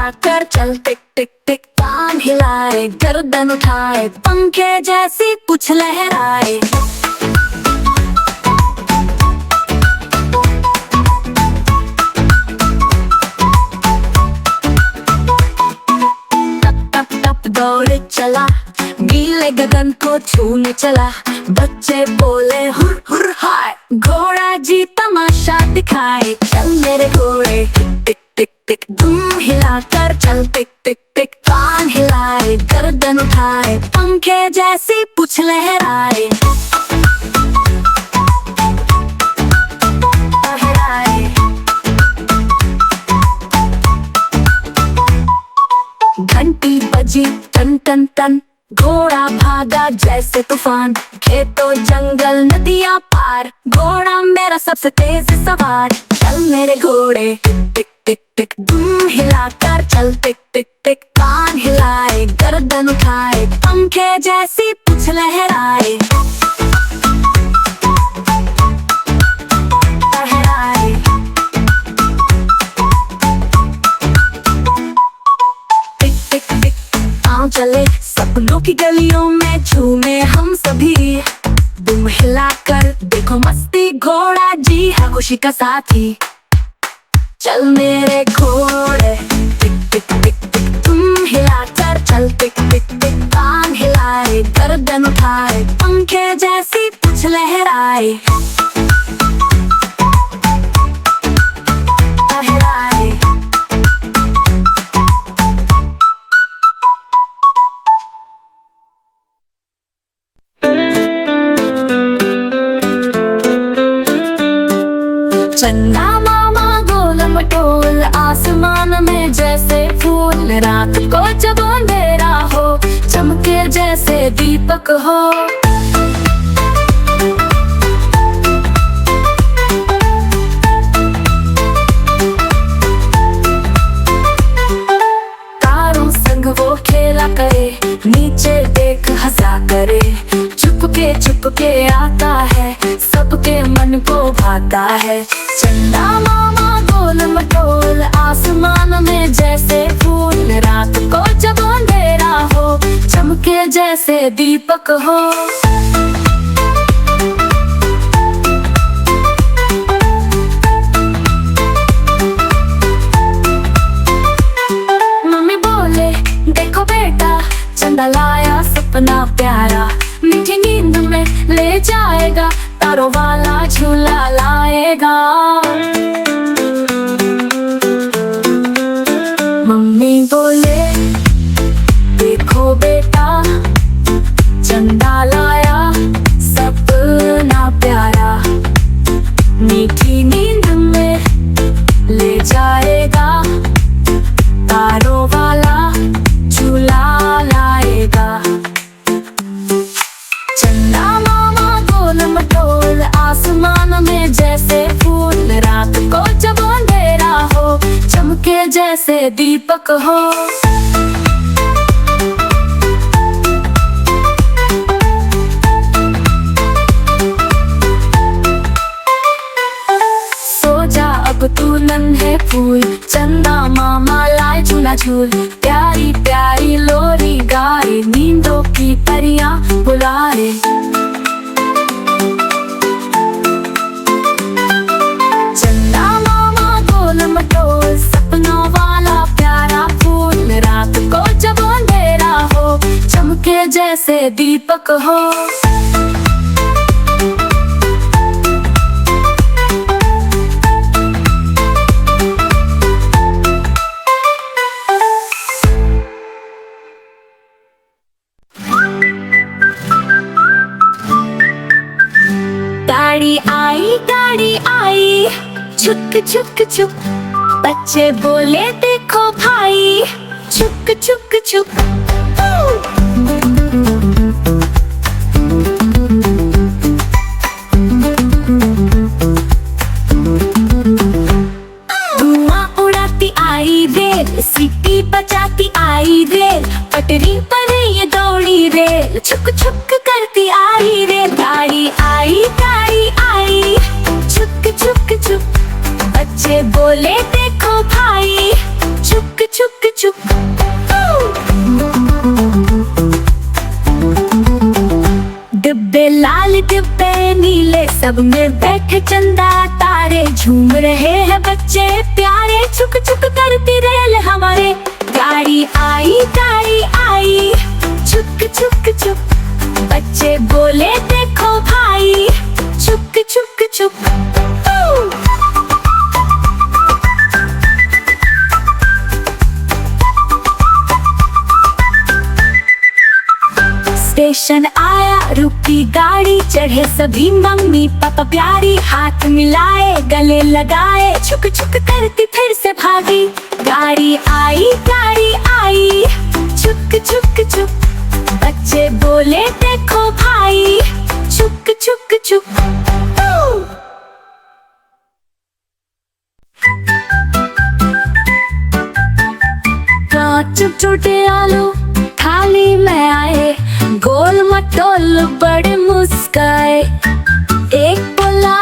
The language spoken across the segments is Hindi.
हिलाकर चल टिक टिक टिक, कान हिलाए गर्दन उठाए, पंखे जैसी कुछ लहराए। टप टप दौड़े चला, गीले गगन को छूने चला। बच्चे बोले हुर हुर हाय, घोड़ा जी तमाशा दिखाए। चल मेरे घोड़े टिक टिक टिक, दुम हिलाकर चल टिक टिक टिक, कान हिलाए गर्दन उठाए, पंखे जैसी पूंछ लहराए। घंटी बजी टन टन टन, घोड़ा भागा जैसे तूफान। खेतों जंगल नदियां पार, घोड़ा मेरा सबसे तेज सवार। चल मेरे घोड़े टिक टिक टिक, दुम हिलाकर चल टिक टिक टिक, कान हिलाए गर्दन उठाए, पंखे जैसी पूंछ लहराए। चले सपनों की गलियों में, झूमे हम सभी। दुम हिलाकर देखो मस्ती, घोड़ा जी है खुशी का साथी। चल मेरे घोड़े टिक टिक टिक टिक, दुम हिलाकर चल टिक टिक टिक, कान हिलाए गर्दन उठाए, पंखे जैसी पूंछ लहराए। चंदा मामा गोल मटोल, आसमान में जैसे फूल। रात को जब अंधेरा हो, चमके जैसे दीपक हो। तारों संग वो खेला करे, नीचे देख हंसा करे। चुपके आता है, सबके मन को भाता है। चंदा मामा गोल मटोल, आसमान में जैसे फूल। रात को जब अंधेरा हो, चमके जैसे दीपक हो। मम्मी बोले देखो बेटा, चंदा लाया सपना प्यारा। मीठी नींद में ले जाएगा, तारों वाला झूला लाएगा। मम्मी बोले देखो बेटा, चंदा लाया सपना प्यारा। मीठी नींद में ले जाएगा, तारों वाला झूला लाएगा। चंदा मामा गोल मटोल, आसमान में जैसे फूल। रात को जब अंधेरा हो, चमके जैसे दीपक हो। सो जा अब तू नन्हे फूल, चंदा मामा लाए झूला झूल। प्यारी प्यारी लोरी गाए, नींदों की परियां बुलाए। चंदा मामा गोल मटोल, सपनों वाला प्यारा फूल। रात को जब अंधेरा हो, चमके जैसे दीपक हो। गाड़ी आई छुक छुक छुक, बच्चे बोले देखो भाई छुक छुक छुक। धुआं उड़ाती आई रेल, सीटी बजाती आई रेल। पटरी पर ये दौड़ी रेल, छुक छुक करती आई रेल। गाड़ी आई छुक छुक छुक, बच्चे बोले देखो भाई छुक छुक छुक। डिब्बे लाल डिब्बे नीले, सब में बैठे चंदा तारे। झूम रहे हैं बच्चे प्यारे, चुक चुक करती रेल हमारे। गाड़ी आई चुक चुक चुक, बच्चे बोले देखो भाई, चुक चुक चुक। स्टेशन आया, रुकी गाड़ी, चढ़े सभी मम्मी पापा प्यारी। हाथ मिलाए गले लगाए, छुक छुक करती फिर से भागी। गाड़ी आई चुक चुक चुक, बच्चे बोले देखो भाई, चुक चुक चुक। चुप छोटे आलू थाली में आए, गोल मटोल बड़े मुस्काए। एक बोला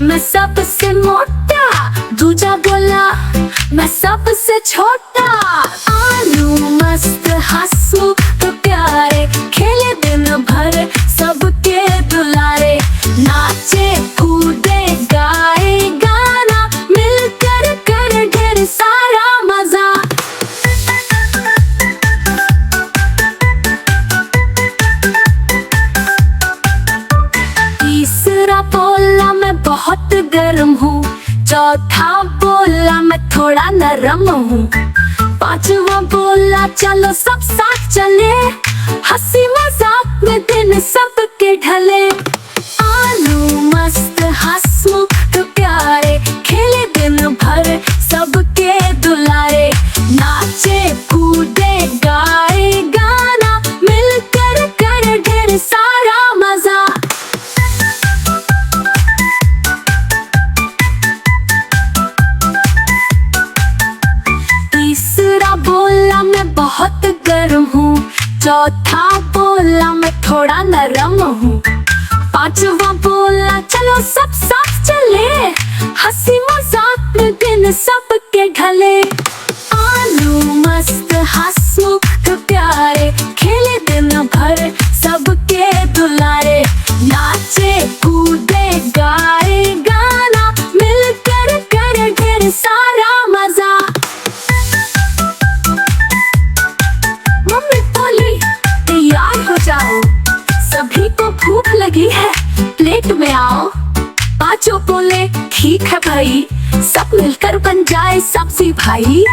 मैं सबसे मोटा, दूजा बोला मैं सबसे छोटा। आलू मस्त हंसमुख तो प्यारे, खेले दिन भर सबके दुलारे। नाचे कूदे गाए गाना, मिलकर कर ढेर सारा मजा। तीसरा बोला मैं बहुत गर्म हूँ, चौथा बोला मैं थोड़ा नरम हूँ। पांचवा बोला चलो सब साथ चले, हंसी मजाक में दिन सबके ढले। आलू मस्त हंसमुख तो प्यारे, खेले दिन भर सबके दुलारे। नाचे कूदे गाए गाना, मिलकर कर ढेर सारा मजा। तीसरा बोला मैं बहुत गर्म हूँ, चौथा बोला मैं थोड़ा नरम हूँ। पांचवा बोला चलो सब साथ चले, हंसी मजाक में दिन सबके ढले। आलू मस्त हंसमुख तो प्यारे, खेले दिन भर सबके दुलारे। नाचे कूदे गाए गाना, मिलकर कर ढेर सारा मजा। मम्मी बोली तैयार हो जाओ, सभी को भूख लगी है, प्लेट में आओ। पांचों बोले ठीक है भाई, सब मिलकर बन जाए सब्जी भाई।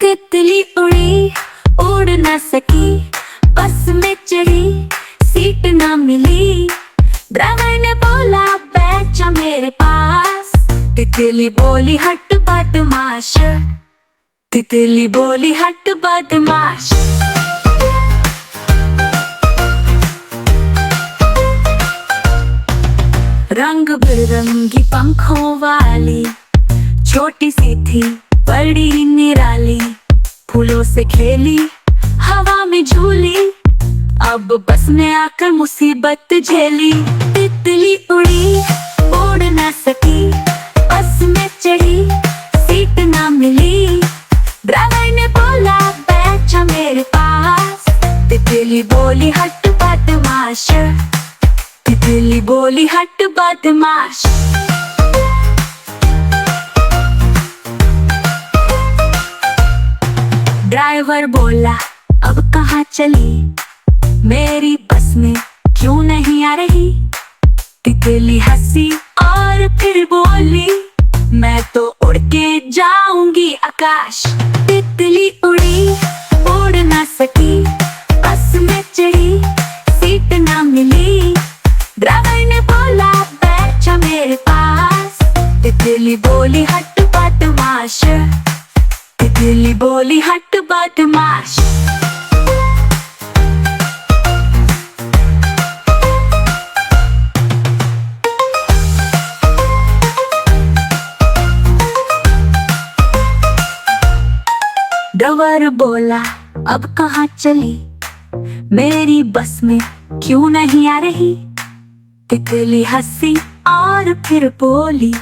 तितली उड़ी उड़ न सकी, बस में चढ़ी सीट ना मिली। ड्राइवर ने बोला बैठ जा मेरे पास, तितली बोली हट बदमाश, तितली बोली हट बदमाश। रंग बिरंगी पंखों वाली छोटी सी थी बड़ी निराली। फूलों से खेली हवा में झूली, अब बस ने आकर मुसीबत झेली। तितली उड़ी उड़ न सकी, बस में चढ़ी सीट ना मिली। ड्राइवर ने बोला बैठ जा मेरे पास, तितली बोली हट बदमाश, तितली बोली हट बदमाश। ड्राइवर बोला अब कहाँ चली, मेरी बस में क्यों नहीं आ रही। तितली हंसी और फिर बोली मैं तो उड़ के जाऊंगी आकाश। तितली उड़ी उड़ ना सकी, बस में चढ़ी सीट ना मिली। ड्राइवर ने बोला बैठ जा मेरे पास, तितली बोली हट बदमाश, तितली बोली हट बदमाश। ड्राइवर बोला अब कहाँ चली, मेरी बस में क्यों नहीं आ रही। तितली हंसी और फिर बोली,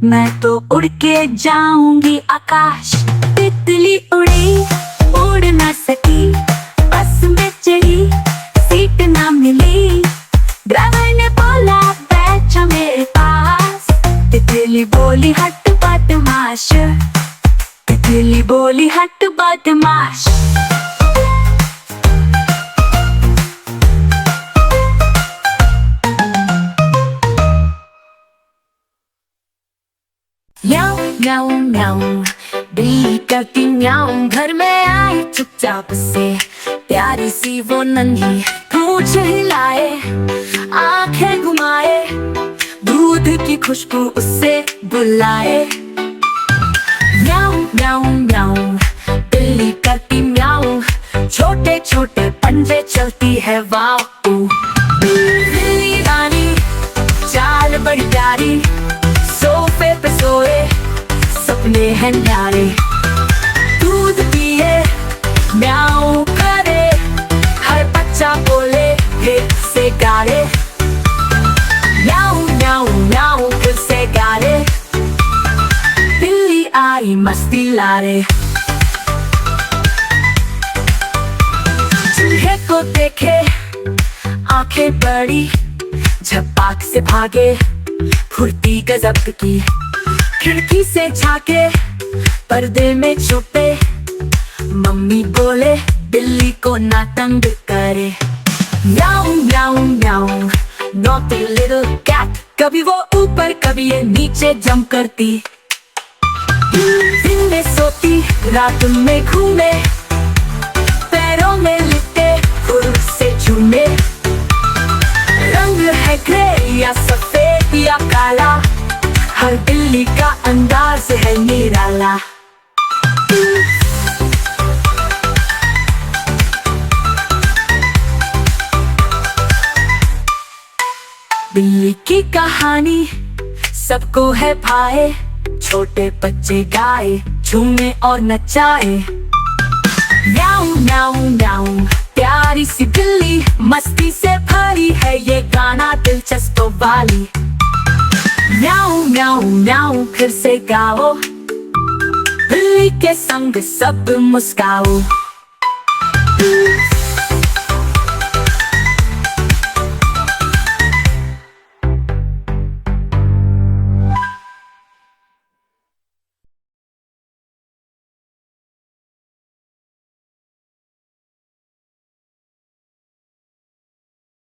मैं तो उड़ के जाऊंगी आकाश। तितली उड़ी, उड़ ना सकी, बस में चढ़ी, सीट ना मिली। ड्राइवर ने बोला, बैठ जा मेरे पास। तितली बोली, हट बदमाश। तितली बोली, हट बदमाश। म्याऊं म्याऊं म्याऊं, बिल्ली करती म्याऊं। घर में आई चुपचाप से, प्यारी सी वो नन्ही पूंछ हिलाए, आंखें घुमाए, दूध की खुशबू उससे बुलाए। म्याऊं म्याऊं म्याऊं, बिल्ली करती म्याऊं। छोटे छोटे पंजे चलती है वाऊ। बिल्ली रानी, चाल बड़ी प्यारी, सोफे पे सोए, सपने हैं न्यारे। दूध पिए, म्याऊं करे, हर बच्चा बोले, फिर से गाड़े। म्याऊं म्याऊं म्याऊं, फिर से गाड़े। बिल्ली आई मस्ती लारे। चूहे को देखे, आंखें बड़ी, झपाक से भागे, फुर्ती गजब की। खिड़की से झाके, पर्दे में छुपे, मम्मी बोले, बिल्ली को ना तंग करे। म्याऊं म्याऊं म्याऊं, नॉटी लिटिल कैट। कभी वो ऊपर कभी ये नीचे जंप करती। दिन में सोती, रात में घूमे, पैरों में लिपटे, फुर से झूमे। रंग है ग्रे या सफेद या काला, हर बिल्ली का अंदाज है निराला। बिल्ली की कहानी सबको है भाए, छोटे बच्चे गाए, झूमे और नचाए। म्याऊं म्याऊं म्याऊं, प्यारी सी बिल्ली, मस्ती से भरी है ये गाना दिलचस्प वाली। म्याऊं म्याऊं म्याऊं, फिर से गाओ, बिल्ली के संग सब मुस्काओ।